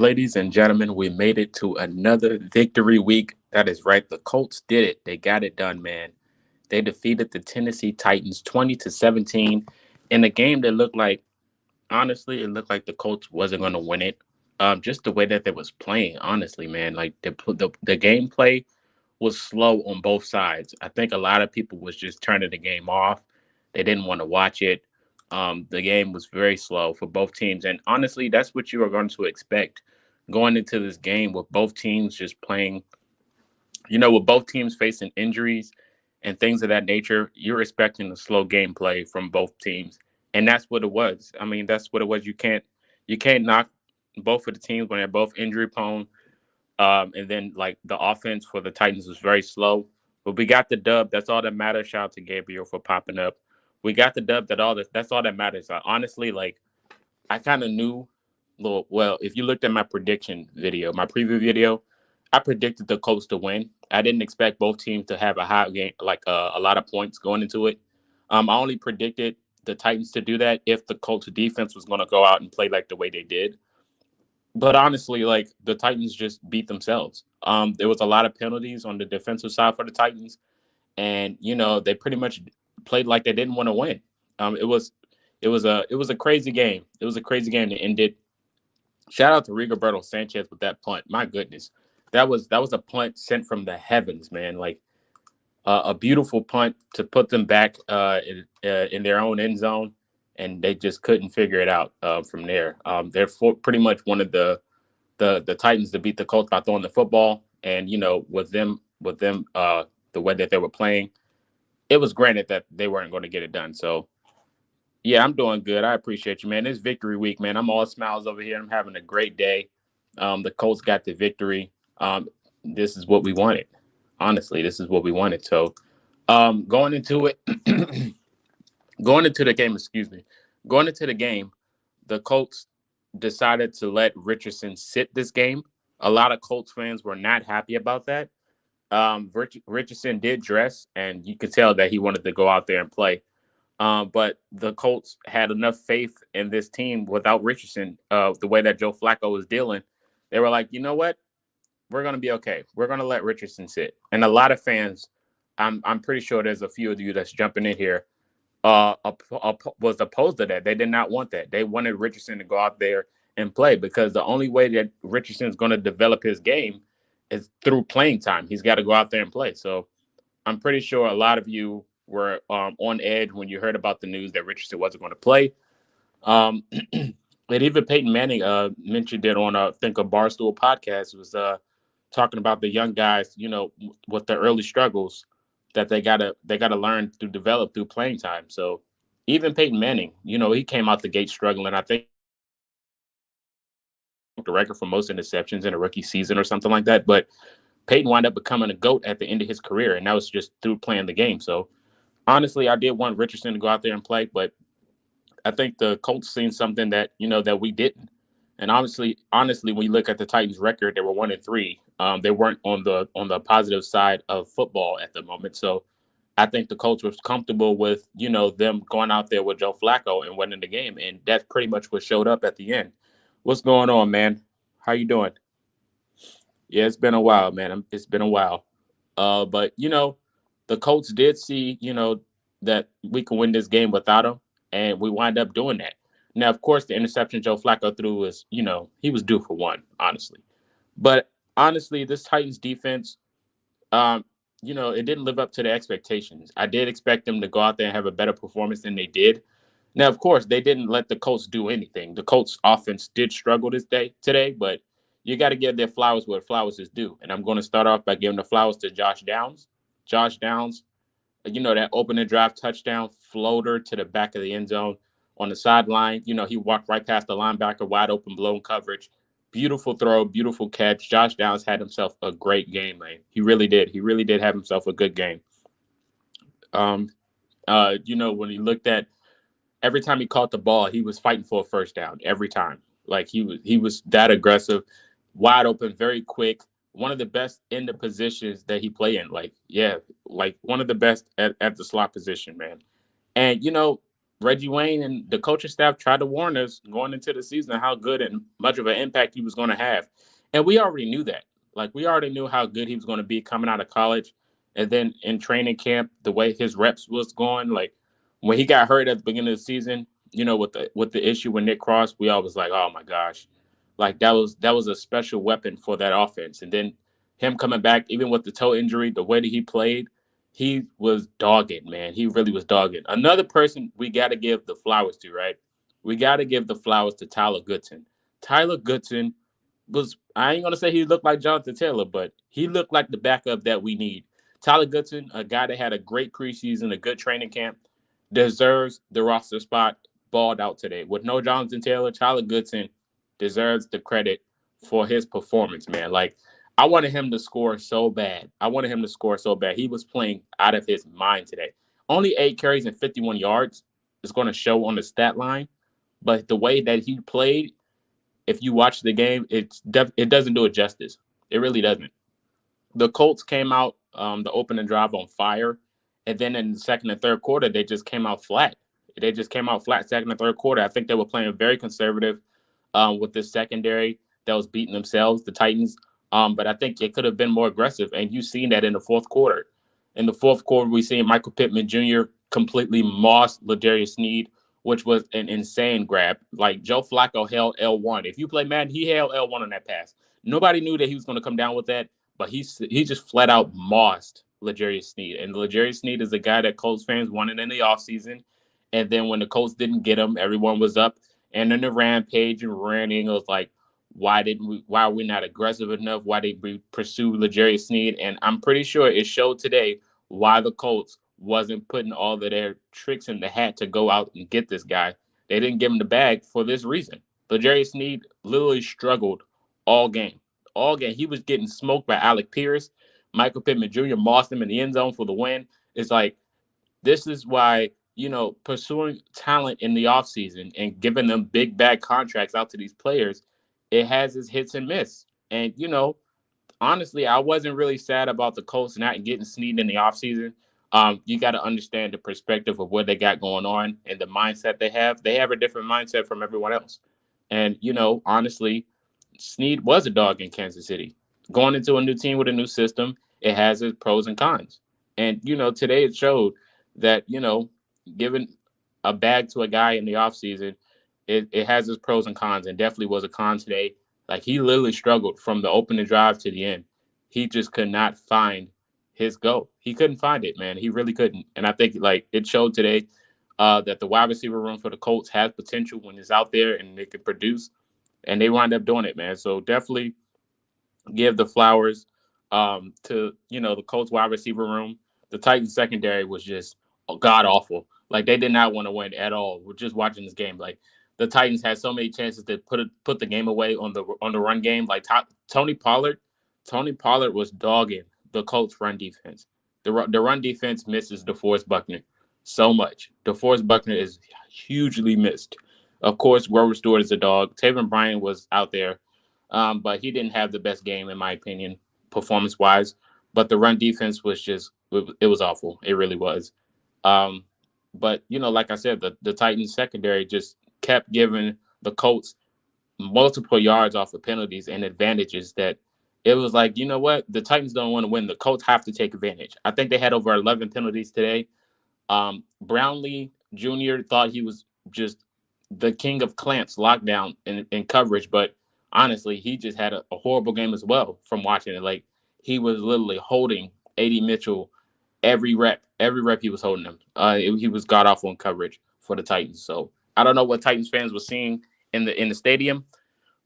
Ladies and gentlemen, we made it to another victory week. That is right. The Colts did it. They got it done, man. They defeated the Tennessee Titans 20-17 in a game that looked like, honestly, it looked like the Colts wasn't going to win it. Just the way that they was playing, honestly, man. Like the gameplay was slow on both sides. I think a lot of people was just turning the game off. They didn't want to watch it. The game was very slow for both teams, and honestly, that's what you are going to expect going into this game with both teams just playing. With both teams facing injuries and things of that nature, you're expecting a slow gameplay from both teams, and that's what it was. I mean, that's what it was. You can't knock both of the teams when they're both injury prone. And then like the offense for the Titans was very slow. But we got the dub. That's all that matters. Shout out to Gabriel for popping up. We got the dub. That's all that matters. Honestly, like I kind of knew. Well, if you looked at my prediction video, my preview video, I predicted the Colts to win. I didn't expect both teams to have a high game, like a lot of points going into it. I only predicted the Titans to do that if the Colts defense was going to go out and play like the way they did. But honestly, like the Titans just beat themselves. There was a lot of penalties on the defensive side for the Titans, and they pretty much played like they didn't want to win. It was a crazy game. It was a crazy game that ended. Shout out to Rigoberto Sanchez with that punt. My goodness, that was a punt sent from the heavens, man. Like a beautiful punt to put them back in their own end zone, and they just couldn't figure it out from there. Pretty much one of the Titans to beat the Colts by throwing the football, and with them the way that they were playing, it was granted that they weren't going to get it done. So yeah, I'm doing good. I appreciate you, man. It's victory week, man. I'm all smiles over here. I'm having a great day. The Colts got the victory. This is what we wanted. Honestly, this is what we wanted. So going into it, going into the game, excuse me, going into the game, the Colts decided to let Richardson sit this game. A lot of Colts fans were not happy about that. Richardson did dress, and you could tell that he wanted to go out there and play. But the Colts had enough faith in this team without Richardson, the way that Joe Flacco was dealing. They were like, you know what? We're going to be okay. We're going to let Richardson sit. And a lot of fans, I'm pretty sure there's a few of you that's jumping in here, was opposed to that. They did not want that. They wanted Richardson to go out there and play because the only way that Richardson is going to develop his game is through playing time. He's got to go out there and play. So I'm pretty sure a lot of you were on edge when you heard about the news that Richardson wasn't going to play. And even Peyton Manning mentioned it on, I think, a Barstool podcast, was talking about the young guys, with the early struggles that they gotta learn to develop through playing time. So even Peyton Manning, he came out the gate struggling. I think the record for most interceptions in a rookie season or something like that. But Peyton wound up becoming a GOAT at the end of his career, and that was just through playing the game. So honestly, I did want Richardson to go out there and play, but I think the Colts seen something that that we didn't. And honestly, when you look at the Titans' record, they were 1-3. They weren't on the positive side of football at the moment. So I think the Colts was comfortable with them going out there with Joe Flacco and winning the game, and that's pretty much what showed up at the end. What's going on, man? How you doing? Yeah, it's been a while, man. It's been a while. But the Colts did see, that we can win this game without him, and we wind up doing that. Now, of course, the interception Joe Flacco threw was, he was due for one, honestly. But honestly, this Titans defense, um, it didn't live up to the expectations. I did expect them to go out there and have a better performance than they did. Now, of course, they didn't let the Colts do anything. The Colts offense did struggle today, but you got to give their flowers where flowers is due. And I'm going to start off by giving the flowers to Josh Downs. Josh Downs, that opening drive touchdown floater to the back of the end zone on the sideline. He walked right past the linebacker, wide open, blown coverage. Beautiful throw, beautiful catch. Josh Downs had himself a great game, man. He really did. He really did have himself a good game. When he looked at every time he caught the ball, he was fighting for a first down every time. Like he was that aggressive, wide open, very quick. One of the best in the positions that he played in. Like, yeah, like one of the best at the slot position, man. And Reggie Wayne and the coaching staff tried to warn us going into the season how good and much of an impact he was going to have. And we already knew that. Like, we already knew how good he was going to be coming out of college. And then in training camp, the way his reps was going, like when he got hurt at the beginning of the season, with the issue with Nick Cross, we all was like, oh my gosh. Like that was a special weapon for that offense. And then him coming back, even with the toe injury, the way that he played, he was dogged, man. He really was dogged. Another person we got to give the flowers to, right? We got to give the flowers to Tyler Goodson. Tyler Goodson was, I ain't going to say he looked like Jonathan Taylor, but he looked like the backup that we need. Tyler Goodson, a guy that had a great preseason, a good training camp, deserves the roster spot, balled out today. With no Jonathan Taylor, Tyler Goodson deserves the credit for his performance, man. Like, I wanted him to score so bad. I wanted him to score so bad. He was playing out of his mind today. Only 8 carries and 51 yards is going to show on the stat line, but the way that he played, if you watch the game, it doesn't do it justice. It really doesn't. The Colts came out the opening drive on fire, and then in the second and third quarter, they just came out flat. They just came out flat second and third quarter. I think they were playing very conservative with this secondary that was beating themselves, the Titans. But I think it could have been more aggressive, and you've seen that in the fourth quarter. In the fourth quarter, we seen Michael Pittman Jr. completely mossed L'Jarius Sneed, which was an insane grab. Like, Joe Flacco held L1. If you play Madden, he held L1 on that pass. Nobody knew that he was going to come down with that, but he just flat out mossed L'Jarius Sneed. And L'Jarius Sneed is a guy that Colts fans wanted in the offseason. And then when the Colts didn't get him, everyone was up and in the rampage and ranting. It was like, why are we not aggressive enough? Why did we pursue L'Jarius Sneed? And I'm pretty sure it showed today why the Colts wasn't putting all of their tricks in the hat to go out and get this guy. They didn't give him the bag for this reason. L'Jarius Sneed literally struggled all game. All game. He was getting smoked by Alec Pierce. Michael Pittman Jr. mossed him in the end zone for the win. It's like, this is why, pursuing talent in the offseason and giving them big bag contracts out to these players, it has its hits and miss. And, honestly, I wasn't really sad about the Colts not getting Snead in the offseason. You got to understand the perspective of what they got going on and the mindset they have. They have a different mindset from everyone else. And, honestly, Snead was a dog in Kansas City. Going into a new team with a new system, it has its pros and cons. And, today it showed that, giving a bag to a guy in the offseason, it has its pros and cons, and definitely was a con today. Like, he literally struggled from the opening drive to the end. He just could not find his go. He couldn't find it, man. He really couldn't. And I think, like, it showed today that the wide receiver room for the Colts has potential when it's out there and they can produce. And they wind up doing it, man. So definitely give the flowers to, the Colts wide receiver room. The Titans secondary was just god awful. Like, they did not want to win at all. We're just watching this game. Like, the Titans had so many chances to put the game away on the run game. Like, Tony Pollard was dogging the Colts run defense. The run defense misses DeForest Buckner so much. DeForest Buckner is hugely missed. Of course, Grover Stewart is a dog. Taven Bryan was out there, but he didn't have the best game, in my opinion, performance-wise. But the run defense was it was awful. It really was. But, like I said, the Titans secondary just kept giving the Colts multiple yards off of penalties and advantages that it was like, you know what? The Titans don't want to win. The Colts have to take advantage. I think they had over 11 penalties today. Brownlee Jr. thought he was just the king of clamps, lockdown, and coverage. But honestly, he just had a horrible game as well from watching it. Like, he was literally holding A.D. Mitchell every rep he was holding him. He was god awful in coverage for the Titans. So I don't know what Titans fans were seeing in the stadium,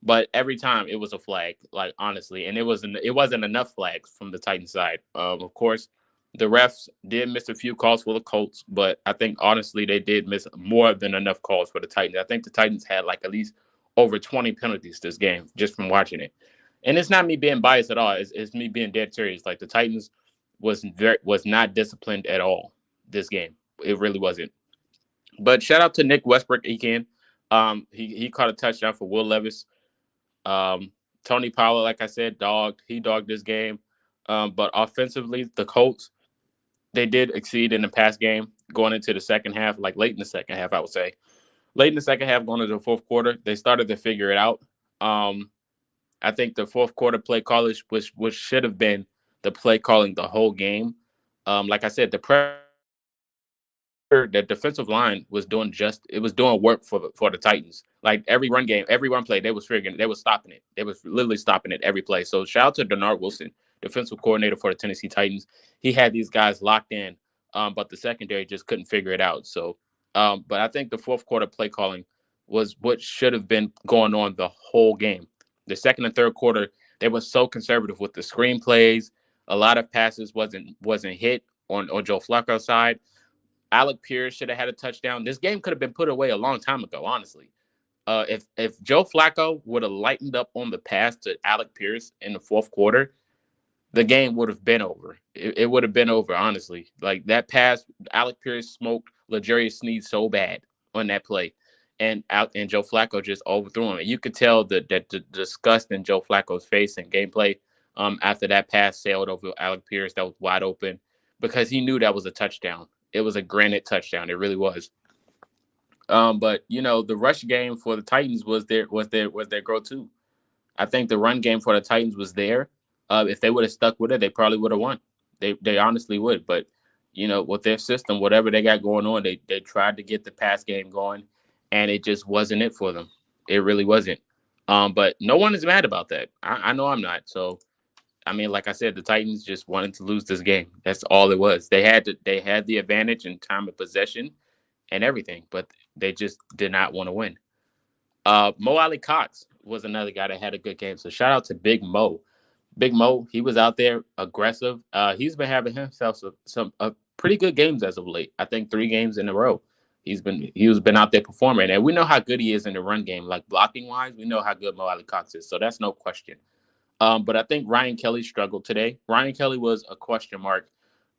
but every time it was a flag, like, honestly, and it wasn't enough flags from the Titans side. Of course, the refs did miss a few calls for the Colts, but I think honestly they did miss more than enough calls for the Titans. I think the Titans had like at least over 20 penalties this game just from watching it. And it's not me being biased at all. It's me being dead serious. Like, the Titans was not disciplined at all this game. It really wasn't. But shout out to Nick Westbrook again. He caught a touchdown for Will Levis. Tony Pollard, like I said, he dogged this game. But offensively, the Colts, they did exceed in the pass game. going into the second half, like late in the second half, I would say. Late in the second half, going into the fourth quarter, they started to figure it out. I think the fourth quarter play college, which should have been the play calling the whole game. Like I said, the defensive line was doing work for the Titans. Like every run play, they was stopping it. They was literally stopping it every play. So shout out to Denard Wilson, defensive coordinator for the Tennessee Titans. He had these guys locked in, but the secondary just couldn't figure it out. So, but I think the fourth quarter play calling was what should have been going on the whole game. The second and third quarter, they were so conservative with the screen plays. A lot of passes wasn't hit on Joe Flacco's side. Alec Pierce should have had a touchdown. This game could have been put away a long time ago, honestly. If Joe Flacco would have lightened up on the pass to Alec Pierce in the fourth quarter, the game would have been over. It would have been over, honestly. Like that pass, Alec Pierce smoked L'Jarius Sneed so bad on that play, and Joe Flacco just overthrew him. And you could tell the disgust in Joe Flacco's face and gameplay after that pass sailed over Alec Pierce that was wide open because he knew that was a touchdown. It was a granted touchdown. It really was. But the rush game for the Titans was their growth too. I think the run game for the Titans was there. If they would have stuck with it, they probably would have won. They honestly would. But with their system, whatever they got going on, they tried to get the pass game going, and it just wasn't it for them. It really wasn't. But no one is mad about that. I know I'm not. So I mean, like I said, the Titans just wanted to lose this game. That's all it was. They had the advantage in time of possession and everything, but they just did not want to win. Mo Ali Cox was another guy that had a good game. So shout out to Big Mo. Big Mo, he was out there aggressive. He's been having himself some pretty good games as of late. I think 3 games in a row. He's been out there performing, and we know how good he is in the run game, like blocking wise. We know how good Mo Ali Cox is, so that's no question. But I think Ryan Kelly struggled today. Ryan Kelly was a question mark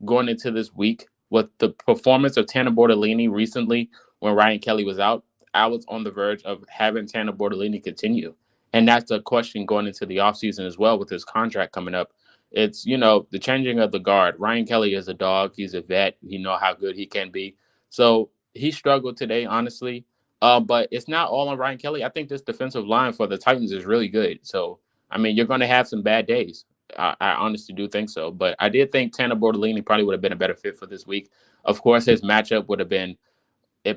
going into this week with the performance of Tanner Bortolini recently. When Ryan Kelly was out, I was on the verge of having Tanner Bortolini continue. And that's a question going into the offseason as well with his contract coming up. It's, the changing of the guard. Ryan Kelly is a dog. He's a vet. You know how good he can be. So he struggled today, honestly. But it's not all on Ryan Kelly. I think this defensive line for the Titans is really good. So, I mean, you're going to have some bad days. I honestly do think so. But I did think Tanner Bortolini probably would have been a better fit for this week. Of course, his matchup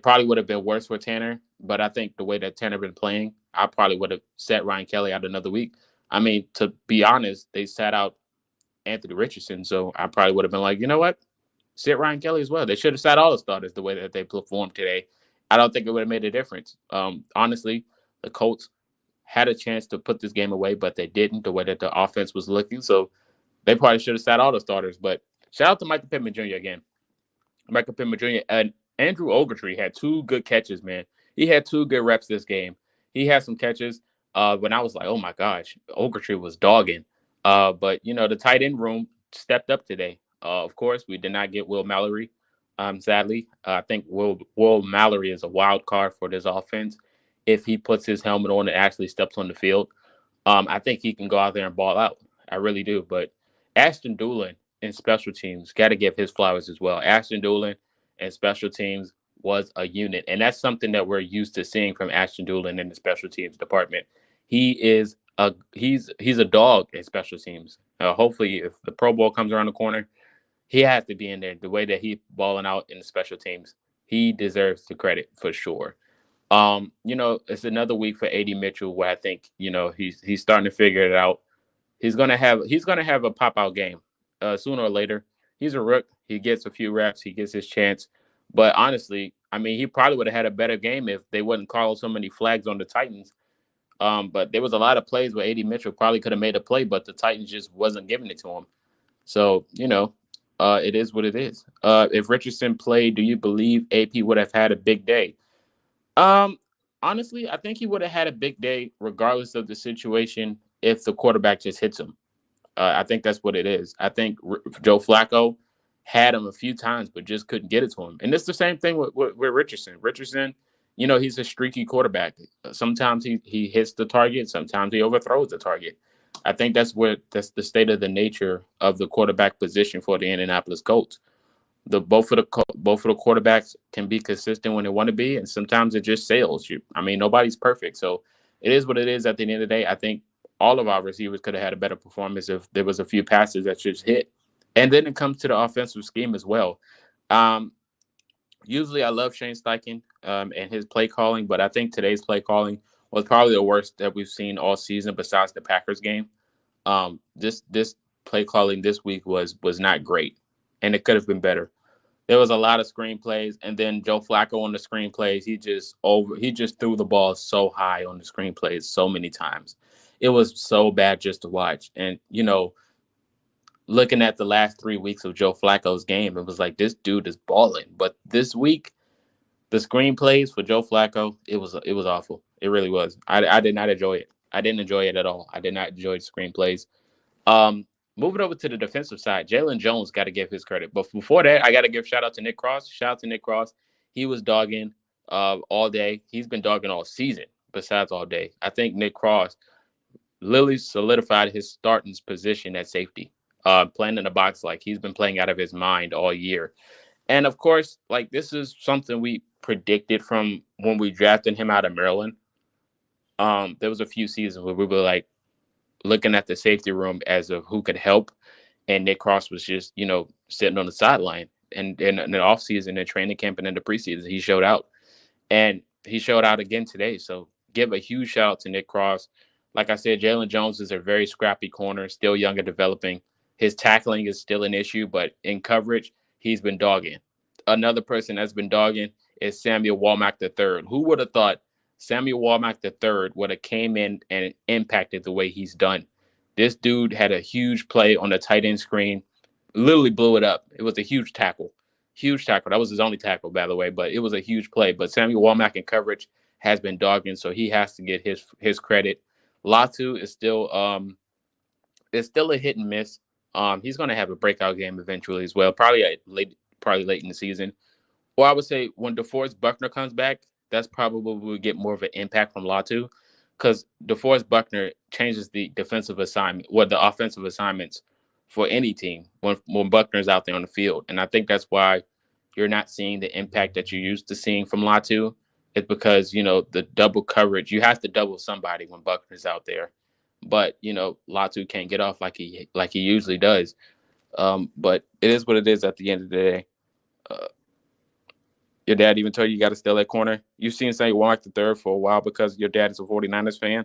probably would have been worse for Tanner. But I think the way that Tanner been playing, I probably would have set Ryan Kelly out another week. I mean, to be honest, they sat out Anthony Richardson. So I probably would have been like, you know what? Sit Ryan Kelly as well. They should have sat all the starters the way that they performed today. I don't think it would have made a difference. Honestly, the Colts had a chance to put this game away, but they didn't, the way that the offense was looking. So they probably should have sat all the starters. But shout out to Michael Pittman Jr. again. Michael Pittman Jr. and Andrew Ogletree had 2 good catches, man. He had 2 good reps this game. He had some catches when I was like, oh, my gosh, Ogletree was dogging. But, the tight end room stepped up today. Of course, we did not get Will Mallory, sadly. I think Will Mallory is a wild card for this offense. If he puts his helmet on and actually steps on the field, I think he can go out there and ball out. I really do. But Ashton Doolin in special teams, got to give his flowers as well. Ashton Doolin in special teams was a unit. And that's something that we're used to seeing from Ashton Doolin in the special teams department. He's a dog in special teams. Hopefully, if the Pro Bowl comes around the corner, he has to be in there. The way that he's balling out in the special teams, he deserves the credit for sure. It's another week for A.D. Mitchell where I think, he's starting to figure it out. He's gonna have a pop-out game sooner or later. He's a rook. He gets a few reps. He gets his chance. But honestly, I mean, he probably would have had a better game if they wouldn't call so many flags on the Titans. But there was a lot of plays where A.D. Mitchell probably could have made a play, but the Titans just wasn't giving it to him. So, it is what it is. If Richardson played, do you believe AP would have had a big day? Honestly, I think he would have had a big day regardless of the situation if the quarterback just hits him. I think that's what it is. I think Joe Flacco had him a few times, but just couldn't get it to him. And it's the same thing with Richardson. Richardson, he's a streaky quarterback. Sometimes he hits the target. Sometimes he overthrows the target. I think that's the state of the nature of the quarterback position for the Indianapolis Colts. Both of the quarterbacks can be consistent when they want to be, and sometimes it just sails. I mean, nobody's perfect, so it is what it is. At the end of the day, I think all of our receivers could have had a better performance if there was a few passes that just hit. And then it comes to the offensive scheme as well. Um, Usually, I love Shane Steichen and his play calling, but I think today's play calling was probably the worst that we've seen all season, besides the Packers game. This play calling this week was not great, and it could have been better. There was a lot of screenplays, and then Joe Flacco on the screenplays, he just threw the ball so high on the screenplays so many times. It was so bad just to watch. And looking at the last 3 weeks of Joe Flacco's game, it was like this dude is balling. But this week, the screenplays for Joe Flacco, it was awful. It really was. I did not enjoy it. I didn't enjoy it at all. I did not enjoy the screenplays. Um, Moving over to the defensive side, Jalen Jones got to give his credit. But before that, I got to give shout out to Nick Cross. Shout out to Nick Cross. He was dogging all day. He's been dogging all season, besides all day. I think Nick Cross literally solidified his starting position at safety, playing in the box like he's been playing out of his mind all year. And of course, like this is something we predicted from when we drafted him out of Maryland. There was a few seasons where we were like looking at the safety room as of who could help, and Nick Cross was just sitting on the sideline. And in the offseason and training camp and in the preseason, he showed out. And he showed out again today. So give a huge shout out to Nick Cross. Like I said, Jalen Jones is a very scrappy corner, still young and developing. His tackling is still an issue, but in coverage, he's been dogging. Another person that's been dogging is Samuel Womack III. Who would have thought Samuel Womack III would have came in and impacted the way he's done? This dude had a huge play on the tight end screen, literally blew it up. It was a huge tackle. Huge tackle. That was his only tackle, by the way, but it was a huge play. But Samuel Womack in coverage has been dogging, so he has to get his credit. Latu is still a hit and miss. He's going to have a breakout game eventually as well, probably late in the season. Or I would say when DeForest Buckner comes back, that's probably where we get more of an impact from Latu, because DeForest Buckner changes the defensive assignment, or the offensive assignments for any team when Buckner's out there on the field. And I think that's why you're not seeing the impact that you're used to seeing from Latu. It's because, the double coverage, you have to double somebody when Buckner's out there. But, Latu can't get off like he usually does. But it is what it is at the end of the day. Your dad even told you got to steal that corner. You've seen St. Walk the third for a while because your dad is a 49ers fan.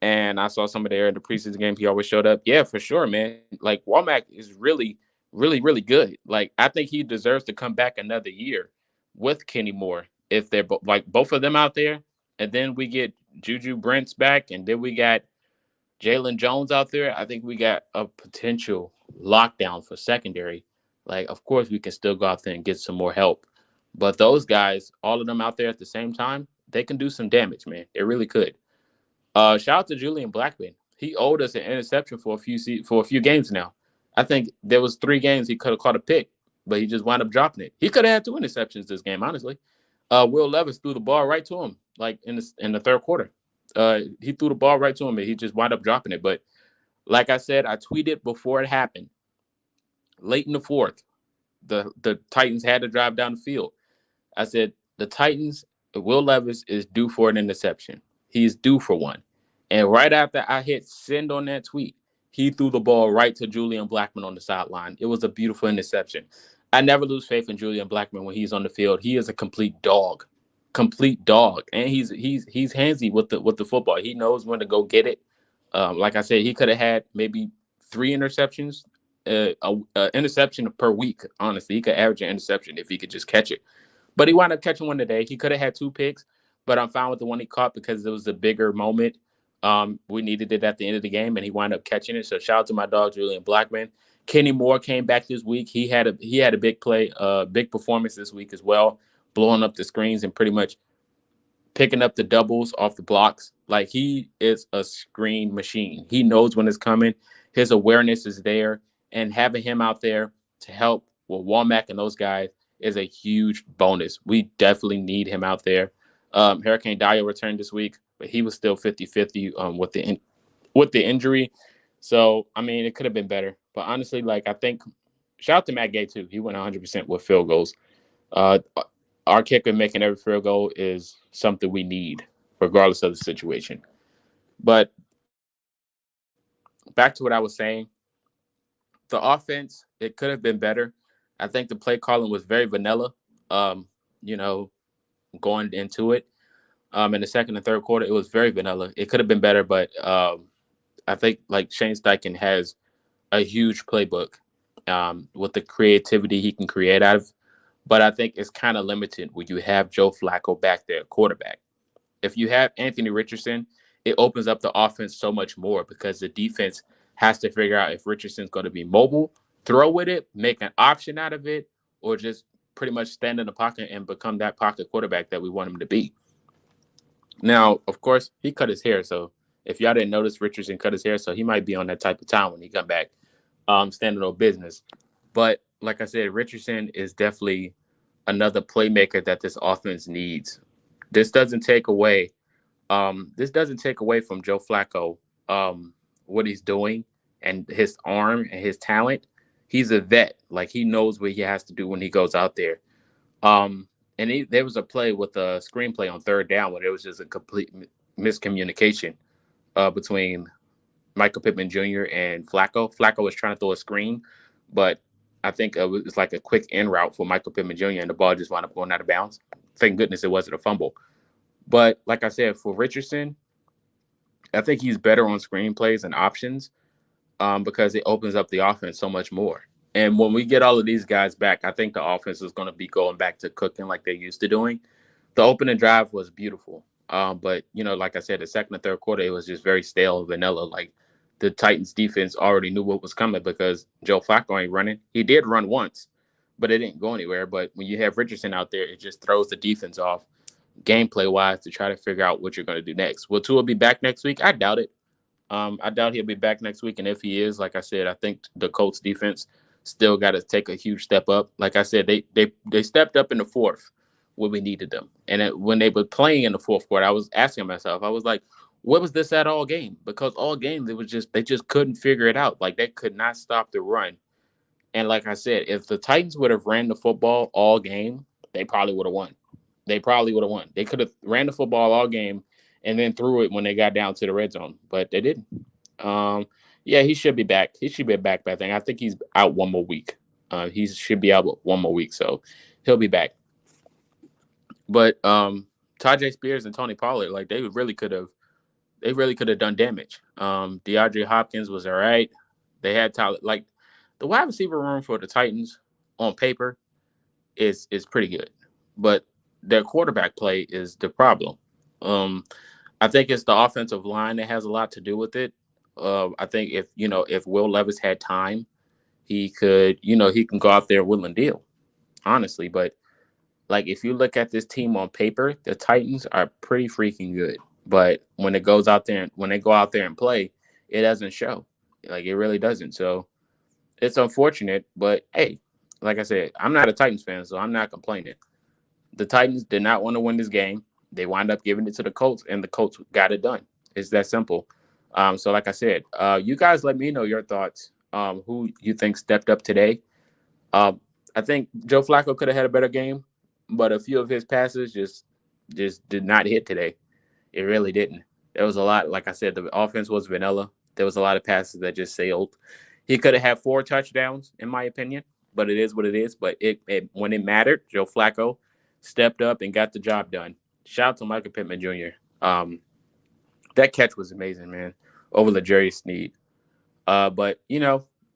And I saw some of there in the preseason game. He always showed up. Yeah, for sure, man. Like, Womack is really, really, really good. Like, I think he deserves to come back another year with Kenny Moore if they're both of them out there. And then we get Juju Brents back, and then we got Jalen Jones out there. I think we got a potential lockdown for secondary. Like, of course, we can still go out there and get some more help. But those guys, all of them out there at the same time, they can do some damage, man. They really could. Shout out to Julian Blackman. He owed us an interception for a few games now. I think there was 3 games he could have caught a pick, but he just wound up dropping it. He could have had 2 interceptions this game, honestly. Will Levis threw the ball right to him, like in the third quarter. He threw the ball right to him, and he just wound up dropping it. But like I said, I tweeted before it happened. Late in the fourth, the Titans had to drive down the field. I said, the Titans, Will Levis is due for an interception. He's due for one. And right after I hit send on that tweet, he threw the ball right to Julian Blackman on the sideline. It was a beautiful interception. I never lose faith in Julian Blackman when he's on the field. He is a complete dog. Complete dog. And he's handsy with the football. He knows when to go get it. Like I said, he could have had maybe 3 interceptions, interception per week. Honestly, he could average an interception if he could just catch it. But he wound up catching one today. He could have had 2 picks, but I'm fine with the one he caught because it was a bigger moment. We needed it at the end of the game, and he wound up catching it. So shout out to my dog, Julian Blackman. Kenny Moore came back this week. He had a big play, big performance this week as well, blowing up the screens and pretty much picking up the doubles off the blocks. Like, he is a screen machine. He knows when it's coming. His awareness is there, and having him out there to help with Womack and those guys is a huge bonus. We definitely need him out there. Hurricane Dio returned this week, but he was still 50-50 with the injury. So, I mean, it could have been better. But honestly, like, I think shout out to Matt Gay too. He went 100% with field goals. Uh, our kicker making every field goal is something we need, regardless of the situation. But back to what I was saying, the offense, it could have been better. I think the play calling was very vanilla. Um, you know, going into it. In the second and third quarter, it was very vanilla. It could have been better, but I think like Shane Steichen has a huge playbook with the creativity he can create out of. But I think it's kind of limited when you have Joe Flacco back there, quarterback. If you have Anthony Richardson, it opens up the offense so much more because the defense has to figure out if Richardson's going to be mobile, throw with it, make an option out of it, or just pretty much stand in the pocket and become that pocket quarterback that we want him to be. Now, of course, he cut his hair, so if y'all didn't notice, Richardson cut his hair, so he might be on that type of time when he come back, standing on business. But like I said, Richardson is definitely another playmaker that this offense needs. This doesn't take away. This doesn't take away from Joe Flacco what he's doing and his arm and his talent. He's a vet. Like he knows what he has to do when he goes out there. There was a play with a screenplay on third down where there was just a complete miscommunication between Michael Pittman Jr. and Flacco. Flacco was trying to throw a screen, but I think it was like a quick in route for Michael Pittman Jr. and the ball just wound up going out of bounds. Thank goodness it wasn't a fumble. But like I said, for Richardson, I think he's better on screenplays and options because it opens up the offense so much more. And when we get all of these guys back, I think the offense is going to be going back to cooking like they used to doing. The opening drive was beautiful. But, like I said, the second and third quarter, it was just very stale and vanilla. Like the Titans defense already knew what was coming because Joe Flacco ain't running. He did run once, but it didn't go anywhere. But when you have Richardson out there, it just throws the defense off gameplay-wise to try to figure out what you're going to do next. Will Tua be back next week? I doubt it. I doubt he'll be back next week. And if he is, like I said, I think the Colts defense still got to take a huge step up. Like I said, they stepped up in the fourth when we needed them. And when they were playing in the fourth quarter, I was asking myself, I was like, what was this at all game? Because all game, they just couldn't figure it out. Like they could not stop the run. And like I said, if the Titans would have ran the football all game, they probably would have won. They could have ran the football all game and then threw it when they got down to the red zone, but they didn't. Yeah, he should be back. He should be back by then. I think he's out one more week. He should be out one more week, so he'll be back. But Tajay Spears and Tony Pollard, like they really could have done damage. DeAndre Hopkins was all right. They had talent. Like the wide receiver room for the Titans on paper is pretty good, but their quarterback play is the problem. I think it's the offensive line that has a lot to do with it. I think if Will Levis had time, he could, he can go out there will and deal, honestly. But like if you look at this team on paper, the Titans are pretty freaking good. But when it goes out there, when they go out there and play, it doesn't show. Like it really doesn't. So it's unfortunate. But hey, like I said, I'm not a Titans fan, so I'm not complaining. The Titans did not want to win this game. They wound up giving it to the Colts, and the Colts got it done. It's that simple. So like I said, you guys let me know your thoughts. Who you think stepped up today. I think Joe Flacco could have had a better game, but a few of his passes just did not hit today. It really didn't. There was a lot, like I said, the offense was vanilla. There was a lot of passes that just sailed. He could have had 4 touchdowns, in my opinion, but it is what it is. But when it mattered, Joe Flacco stepped up and got the job done. Shout out to Michael Pittman Jr. That catch was amazing, man, over L'Jarius Sneed. But,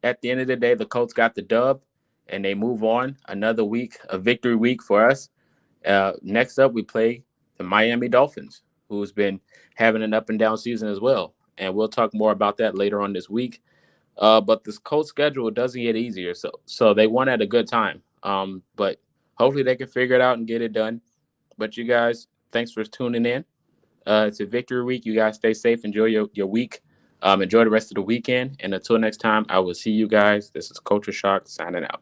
at the end of the day, the Colts got the dub, and they move on. Another week, a victory week for us. Next up, we play the Miami Dolphins, who's been having an up-and-down season as well. And we'll talk more about that later on this week. But this Colts schedule doesn't get easier, so they won at a good time. But hopefully they can figure it out and get it done. But you guys, thanks for tuning in. It's a victory week. You guys stay safe. Enjoy your week. Enjoy the rest of the weekend. And until next time, I will see you guys. This is Culture Shock signing out.